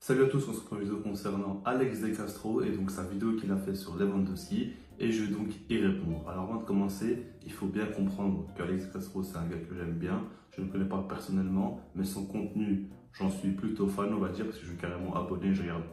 Salut à tous, on se retrouve dans une vidéo concernant Alex De Castro et donc sa vidéo qu'il a fait sur Lewandowski et je vais donc y répondre. Alors avant de commencer, il faut bien comprendre qu'Alex De Castro c'est un gars que j'aime bien, je ne le connais pas personnellement, mais son contenu, j'en suis plutôt fan on va dire, parce que je suis carrément abonné, je regarde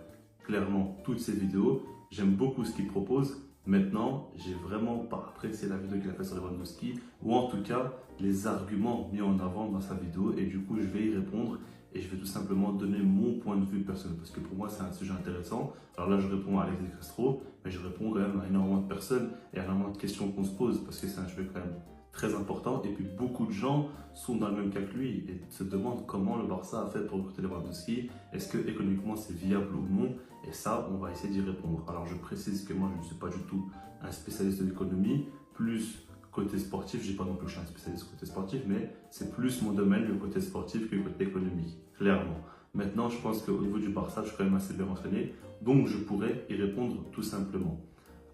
clairement toutes ses vidéos, j'aime beaucoup ce qu'il propose. Maintenant, j'ai vraiment pas apprécié la vidéo qu'il a fait sur Lewandowski ou en tout cas les arguments mis en avant dans sa vidéo et du coup je vais y répondre. Et je vais tout simplement donner mon point de vue personnel parce que pour moi c'est un sujet intéressant. Alors là je réponds à Alex De Castro, mais je réponds quand même à énormément de personnes et à énormément de questions qu'on se pose parce que c'est un sujet quand même très important. Et puis beaucoup de gens sont dans le même cas que lui et se demandent comment le Barça a fait pour recruter Lewandowski. Est-ce que économiquement c'est viable ou non? Et ça on va essayer d'y répondre. Alors je précise que moi je ne suis pas du tout un spécialiste de l'économie, plus côté sportif, je dis pas non plus que je suis un spécialiste côté sportif, mais c'est plus mon domaine, le côté sportif, que le côté économique, clairement. Maintenant, je pense qu'au niveau du Barça, je suis quand même assez bien renseigné, donc je pourrais y répondre tout simplement.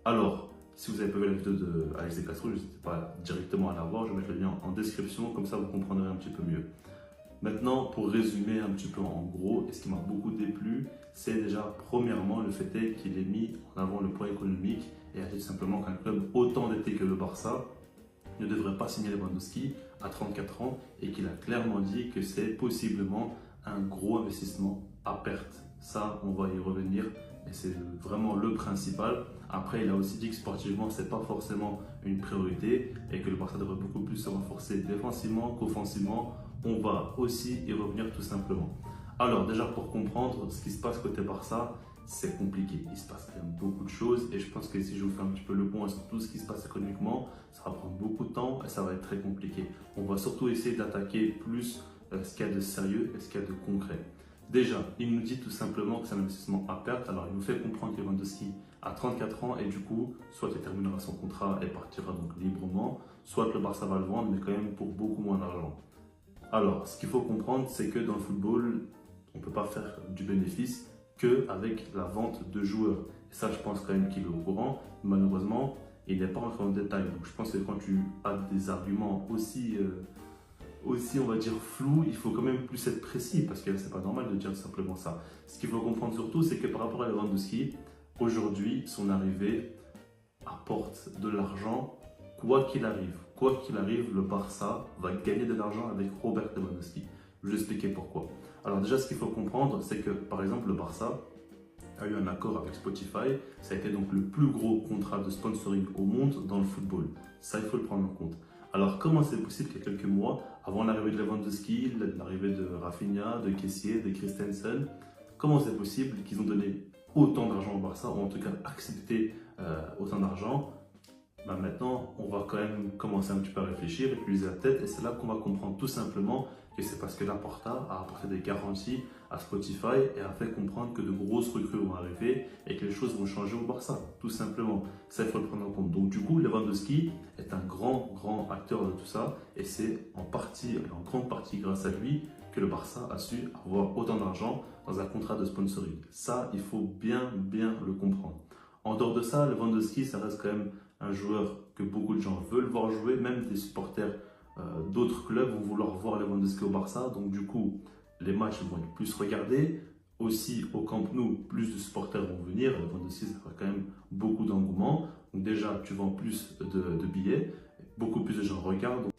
Alors, si vous avez pas vu la vidéo de Alex De Castro, n'hésitez pas directement à la voir, je vais mettre le lien en description, comme ça vous comprendrez un petit peu mieux. Maintenant, pour résumer un petit peu en gros, et ce qui m'a beaucoup déplu, c'est déjà premièrement le fait qu'il ait mis en avant le point économique et a dit tout simplement qu'un club autant d'été que le Barça ne devrait pas signer Lewandowski à 34 ans et qu'il a clairement dit que c'est possiblement un gros investissement à perte. Ça, on va y revenir et c'est vraiment le principal. Après, il a aussi dit que sportivement, ce n'est pas forcément une priorité et que le Barça devrait beaucoup plus se renforcer défensivement qu'offensivement. On va aussi y revenir tout simplement. Alors déjà, pour comprendre ce qui se passe côté Barça, c'est compliqué. Il se passe quand même beaucoup de choses et je pense que si je vous fais un petit peu le point sur tout ce qui se passe économiquement, ça va prendre beaucoup de temps et ça va être très compliqué. On va surtout essayer d'attaquer plus ce qu'il y a de sérieux et ce qu'il y a de concret. Déjà, il nous dit tout simplement que c'est un investissement à perte. Alors, il nous fait comprendre que Lewandowski a 34 ans et du coup, soit il terminera son contrat et partira donc librement, soit le Barça va le vendre, mais quand même pour beaucoup moins d'argent. Alors, ce qu'il faut comprendre, c'est que dans le football, on ne peut pas faire du bénéfice qu'avec la vente de joueurs. Et ça, je pense quand même qu'il est au courant. Malheureusement, il n'est pas rentré dans le détail. Donc, je pense que quand tu as des arguments aussi, on va dire, flous, il faut quand même plus être précis parce que c'est pas normal de dire simplement ça. Ce qu'il faut comprendre surtout, c'est que par rapport à Lewandowski, aujourd'hui, son arrivée apporte de l'argent quoi qu'il arrive. Quoi qu'il arrive, le Barça va gagner de l'argent avec Robert Lewandowski. Je vais expliquer pourquoi. Alors déjà, ce qu'il faut comprendre, c'est que par exemple, le Barça a eu un accord avec Spotify. Ça a été donc le plus gros contrat de sponsoring au monde dans le football. Ça, il faut le prendre en compte. Alors, comment c'est possible qu'il y a quelques mois, avant l'arrivée de Lewandowski, l'arrivée de Rafinha, de Kessié, de Christensen, comment c'est possible qu'ils ont donné autant d'argent au Barça, ou en tout cas accepté autant d'argent? Maintenant, on va quand même commencer un petit peu à réfléchir, utiliser la tête, et c'est là qu'on va comprendre tout simplement que c'est parce que Laporta a apporté des garanties à Spotify et a fait comprendre que de grosses recrues vont arriver et que les choses vont changer au Barça, tout simplement. Ça, il faut le prendre en compte. Donc du coup, Lewandowski est un grand acteur de tout ça et c'est en grande partie grâce à lui que le Barça a su avoir autant d'argent dans un contrat de sponsoring. Ça, il faut bien le comprendre. En dehors de ça, Lewandowski, ça reste quand même un joueur que beaucoup de gens veulent voir jouer, même des supporters d'autres clubs vont vouloir voir Lewandowski au Barça. Donc du coup, les matchs vont être plus regardés. Aussi, au Camp Nou, plus de supporters vont venir. Lewandowski, ça fera quand même beaucoup d'engouement. Donc déjà, tu vends plus de billets, beaucoup plus de gens regardent. Donc,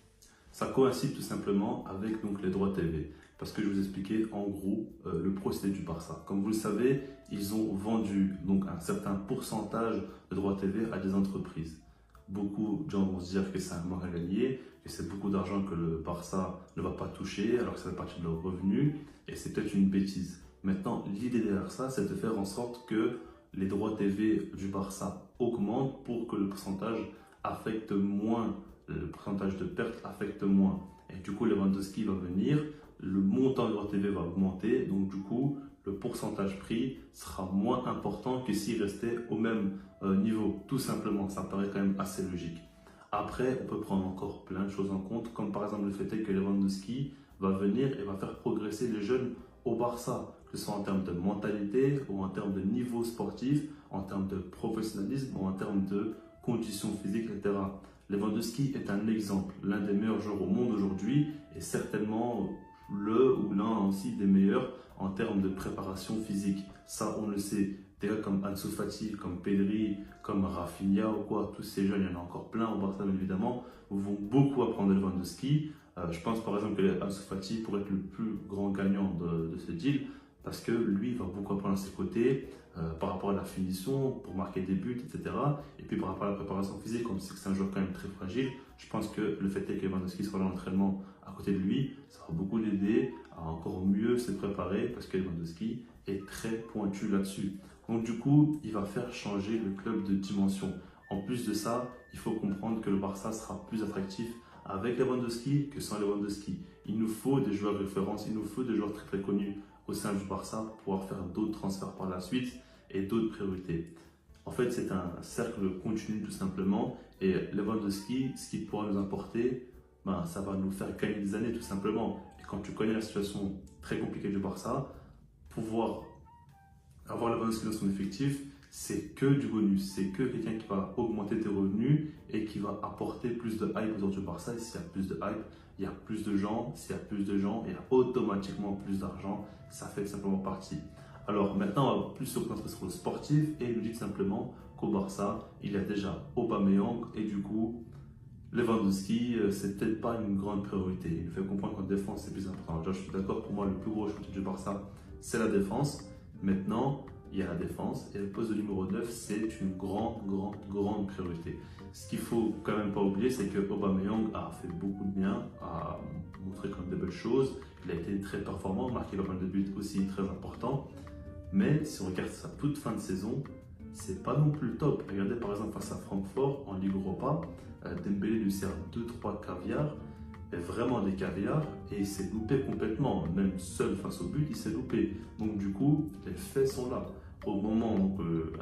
ça coïncide tout simplement avec donc, les droits TV. Parce que je vous expliquais en gros le procédé du Barça. Comme vous le savez, ils ont vendu donc, un certain pourcentage de droits TV à des entreprises. Beaucoup de gens vont se dire que c'est un manque à gagner, que c'est beaucoup d'argent que le Barça ne va pas toucher alors que ça fait partie de leurs revenus et c'est peut-être une bêtise. Maintenant, l'idée derrière ça, c'est de faire en sorte que les droits TV du Barça augmentent pour que le pourcentage affecte moins, le pourcentage de perte affecte moins. Et du coup, Lewandowski va venir, le montant de droits TV va augmenter, donc du coup, le pourcentage pris sera moins important que s'il restait au même niveau. Tout simplement, ça paraît quand même assez logique. Après, on peut prendre encore plein de choses en compte, comme par exemple le fait que Lewandowski va venir et va faire progresser les jeunes au Barça, que ce soit en termes de mentalité ou en termes de niveau sportif, en termes de professionnalisme ou en termes de conditions physiques, etc. Lewandowski est un exemple, l'un des meilleurs joueurs au monde aujourd'hui et certainement le ou l'un aussi des meilleurs en termes de préparation physique. Ça, on le sait. Des gars comme Ansu Fati, comme Pedri, comme Rafinha ou quoi, tous ces jeunes, il y en a encore plein au Barça, bien évidemment, vont beaucoup apprendre de Lewandowski. Je pense par exemple que Ansu Fati pourrait être le plus grand gagnant de ce deal parce que lui, il va beaucoup apprendre à ses côtés par rapport à la finition, pour marquer des buts, etc. Et puis par rapport à la préparation physique, comme c'est un joueur quand même très fragile, je pense que le fait est que Lewandowski soit là à l'entraînement à côté de lui, ça va beaucoup l'aider à encore mieux se préparer parce que Lewandowski est très pointu là-dessus. Donc du coup, il va faire changer le club de dimension. En plus de ça, il faut comprendre que le Barça sera plus attractif avec Lewandowski que sans Lewandowski. Il nous faut des joueurs de référence, il nous faut des joueurs très très connus au sein du Barça pour pouvoir faire d'autres transferts par la suite et d'autres priorités. En fait, c'est un cercle continu tout simplement et Lewandowski, ce qu'il pourra nous apporter, ça va nous faire gagner des années tout simplement. Et quand tu connais la situation très compliquée du Barça, pouvoir avoir Lewandowski dans son effectif, c'est que du bonus, c'est que quelqu'un qui va augmenter tes revenus et qui va apporter plus de hype autour du Barça. Et s'il y a plus de hype, il y a plus de gens. S'il y a plus de gens, il y a automatiquement plus d'argent. Ça fait simplement partie. Alors maintenant, on va plus se concentrer sur le sportif et il nous dit simplement qu'au Barça, il y a déjà Aubameyang et du coup, Lewandowski, c'est peut-être pas une grande priorité. Il nous fait comprendre qu'en défense, c'est plus important. Déjà, je suis d'accord, pour moi, le plus gros chantier du Barça, c'est la défense. Maintenant, il y a la défense et le poste de numéro 9, c'est une grande priorité. Ce qu'il faut quand même pas oublier, c'est que Aubameyang a fait beaucoup de bien, a montré quand même de belles choses. Il a été très performant, marqué pas mal de buts aussi très important. Mais si on regarde sa toute fin de saison, c'est pas non plus le top. Regardez par exemple face à Francfort en Ligue Europa, Dembélé lui sert 2-3 caviars, mais vraiment des caviars, et il s'est loupé complètement. Même seul face au but, il s'est loupé. Donc du coup, les faits sont là. Au moment,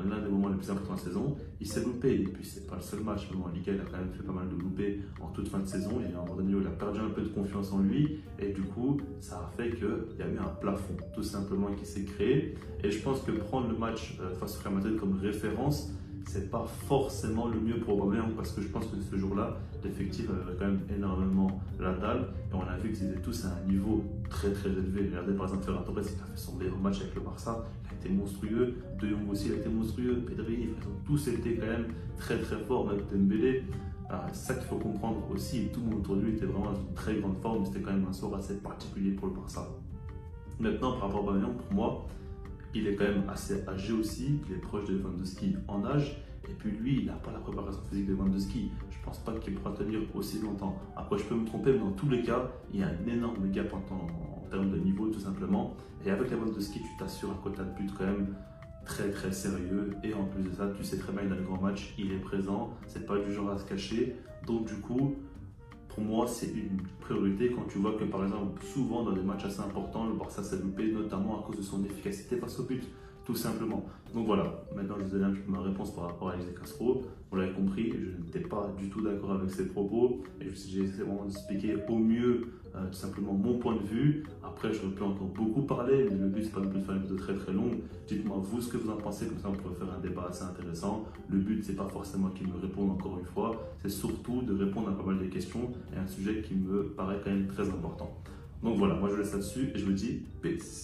l'un des moments les plus importants de la saison, il s'est loupé. Et puis c'est pas le seul match, mais en Ligue 1, il a quand même fait pas mal de loupés en toute fin de saison. Et à un moment donné, il a perdu un peu de confiance en lui. Et du coup, ça a fait qu'il y a eu un plafond, tout simplement, qui s'est créé. Et je pense que prendre le match face au Real Madrid comme référence, c'est pas forcément le mieux pour Aubameyang parce que je pense que ce jour-là, l'effectif avait quand même énormément la dalle et on a vu qu'ils étaient tous à un niveau très élevé. Regardez par exemple Ferran Torres, il a fait son meilleur match avec le Barça, il a été monstrueux. De Jong aussi, il a été monstrueux. Pedri, ils ont tous été quand même très forts, même Dembélé. C'est ça qu'il faut comprendre aussi. Tout le monde autour de lui était vraiment dans une très grande forme. C'était quand même un soir assez particulier pour le Barça. Maintenant, par rapport à Aubameyang, pour moi, il est quand même assez âgé aussi, il est proche de Lewandowski en âge, et puis lui, il n'a pas la préparation physique de Lewandowski. Je ne pense pas qu'il pourra tenir aussi longtemps. Après, je peux me tromper, mais dans tous les cas, il y a un énorme gap en termes de niveau, tout simplement. Et avec Lewandowski, tu t'assures un quota de but quand même très sérieux. Et en plus de ça, tu sais très bien, dans les grands matchs, il est présent, c'est pas du genre à se cacher. Donc du coup, pour moi, c'est une priorité quand tu vois que, par exemple, souvent dans des matchs assez importants, le Barça s'est loupé, notamment à cause de son efficacité face au but, tout simplement. Donc voilà, maintenant je vous donne un petit peu ma réponse par rapport à Alex de Castro. Vous l'avez compris, je n'étais pas du tout d'accord avec ses propos et j'ai essayé vraiment d'expliquer au mieux tout simplement mon point de vue. Après, je peux encore beaucoup parler, mais le but c'est pas non plus de faire une vidéo très longue. Dites-moi vous ce que vous en pensez, comme ça on pourrait faire un débat assez intéressant. Le but c'est pas forcément qu'il me réponde encore une fois, c'est surtout de répondre à pas mal de questions et un sujet qui me paraît quand même très important. Donc voilà, moi je vous laisse là-dessus et je vous dis peace.